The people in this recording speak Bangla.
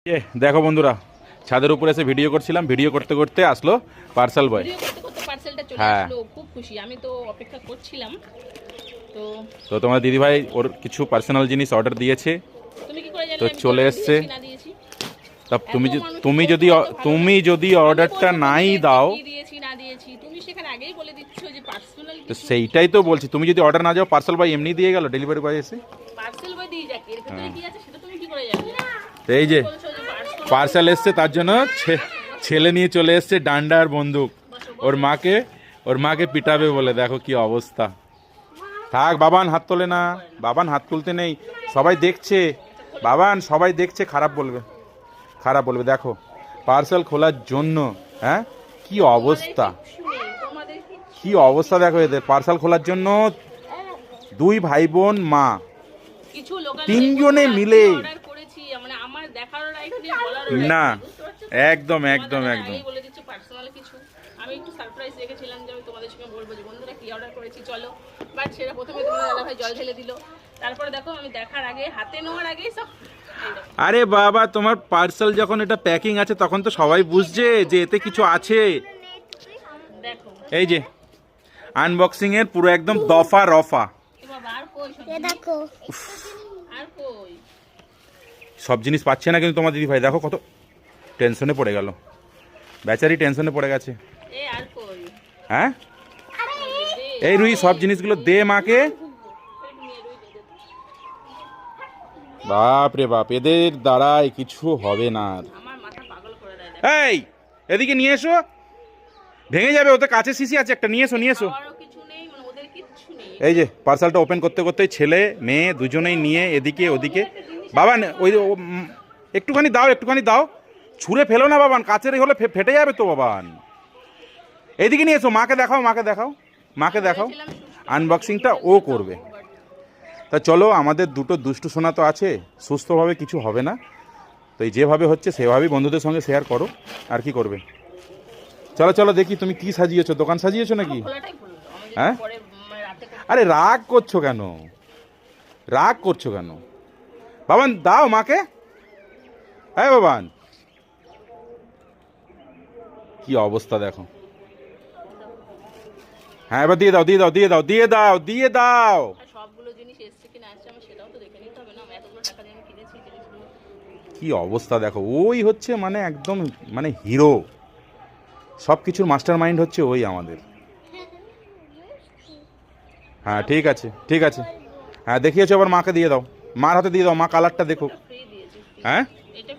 দেখো বন্ধুরা, ছাদের উপরে এসে ভিডিও করছিলাম, ভিডিও করতে করতে আসলো পার্সেল বয়। পার্সেলটা চলে হ্যাঁ, আসলো, খুব খুশি। আমি তো অপেক্ষা করছিলাম। তো তো তোমার দিদিভাই ওর কিছু পার্সোনাল জিনিস অর্ডার দিয়েছে, তুমি কি করে তো জানলে আমি চলে অর্ডার এসছে। দিয়েছি না দিয়েছি? তা তুমি এত মানুষ তুমি খুব যদি ভালো ভালো তুমি যদি আমি অর্ডারটা বলবো নাই তোমাকে দাও, কি দিয়েছি না দিয়েছি, তুমি সেখানে আগেই বলে দিচ্ছ যে পার্সোনাল তো কিছু। সেইটাই তো বলছি, তুমি যদি অর্ডার না যাও পার্সেল বয় এমনি দিয়ে গেল, ডেলিভারি বয় এসে। পার্সেল বয় দিয়ে যাক, এর ভিতরে কি আছে সেটা তুমি কি করে জানলে? তো এই যে তুমি বলছো যে পার্সেল এসছে, তার জন্য ছেলে নিয়ে চলে এসছে ডান্ডা আর বন্দুক, ওর মাকে পিটাবে বলে। দেখো কি অবস্থা। থাক বাবান, হাত তোলে না, বাবান হাত তুলতে নেই, সবাই দেখছে বাবান, সবাই দেখছে, খারাপ বলবে, খারাপ বলবে। দেখো পার্সেল খোলার জন্য, হ্যাঁ কি অবস্থা, তোমাদের কি অবস্থা দেখো এদের। পার্সেল খোলার জন্য দুই ভাই বোন, মা, কিছু লোকাল তিনজনে মিলে। অর্ডার করেছি, মানে আমার দেখার রাইট নেই, বলার রাইট না, নেই, বুঝতে পারছো তো? একদম একদম একদম। আগেই বলে দিচ্ছ পার্সোনাল কিছু। আমি একটু সারপ্রাইজ রেখেছিলাম যে আমি তোমাদের সঙ্গে বলবো যে বন্ধুরা কি অর্ডার করেছি চলো, বাট সেটা প্রথমে তোমার দাদা ভাই জল ঢেলে দিল। তারপরে দেখো আমি দেখার আগে, হাতে নেওয়ার আগেই সব এই দেখো। আরে বাবা, তোমার পার্সেল যখন এটা প্যাকিং আছে তখন তো সবাই বুঝছে যে এতে কিছু আছে। দেখো এই যে আনবক্সিং এর পুরো একদম দফা রফা। এ বাবা, আর কই সব দেখো আর কই? সব জিনিস পাচ্ছে না, কিন্তু তোমার দিদি ভাই দেখো কত টেনশনে পড়ে গেল, বেচারি টেনশনে পড়ে গেছে। এ আর কই? হ্যাঁ, এই রুই সব জিনিসগুলো দে মাকে। বাপ রে বাপ, এদের দ্বারাই কিছু হবে না আর। আমার মাথা পাগল করে দেয়। দেখো এই এদিকে নিয়ে এসো, ভেঙে যাবে, ওতে কাঁচের শিশি আছে একটা, নিয়ে এসো নিয়ে এসো। আরও কিছু নেই, মানে ওদের কিচ্ছু নেই। এই যে পার্সেলটা ওপেন করতে করতে ছেলে মেয়ে দুজনেই নিয়ে এদিকে ওদিকে। বাবা ওই একটুখানি দাও, একটুখানি দাও, ছুঁড়ে ফেলো না বাবান, কাচের হলে ফেটে যাবে তো বাবান। এদিকে নিয়ে এসো, মাকে দেখাও, মাকে দেখাও, মাকে দেখাও। আনবক্সিংটা ও করবে। তা চলো, আমাদের দুটো দুষ্টু সোনা তো আছে, সুস্থভাবে কিছু হবে না, তো এই যেভাবে হচ্ছে সেভাবেই বন্ধুদের সঙ্গে শেয়ার করো, আর কি করবে। চলো চলো দেখি তুমি কি সাজিয়েছো, দোকান সাজিয়েছো নাকি? খোলাটাই খুললো আমি যদি হ্যাঁ, পরে রাতে আরে রাগ করছো কেন, রাগ করছো কেন? বাবান দাও মাকে, হ্যাঁ বাবান, কি অবস্থা দেখো। হ্যাঁ এবার দিয়ে দাও, দিয়ে দাও, দিয়ে দাও, দিয়ে দাও, দিয়ে দাও। আর সবগুলো জিনিস এসছে কিনা আসছে আমার সেটাও তো দেখে নিতে হবে না। আমি এতগুলো টাকা দিয়ে আমি কিনেছি জিনিসগুলো। কি অবস্থা দেখো, ওই হচ্ছে মানে একদম মানে হিরো, সব কিছুর মাস্টার মাইন্ড হচ্ছে ওই আমাদের। হ্যাঁ ঠিক আছে, ঠিক আছে, হ্যাঁ দেখিয়েছো, আবার মাকে দিয়ে দাও, মার হাতে দিয়ে দাও, মা কালারটা দেখো। ফ্রি দিয়েছি, free। হ্যাঁ এটা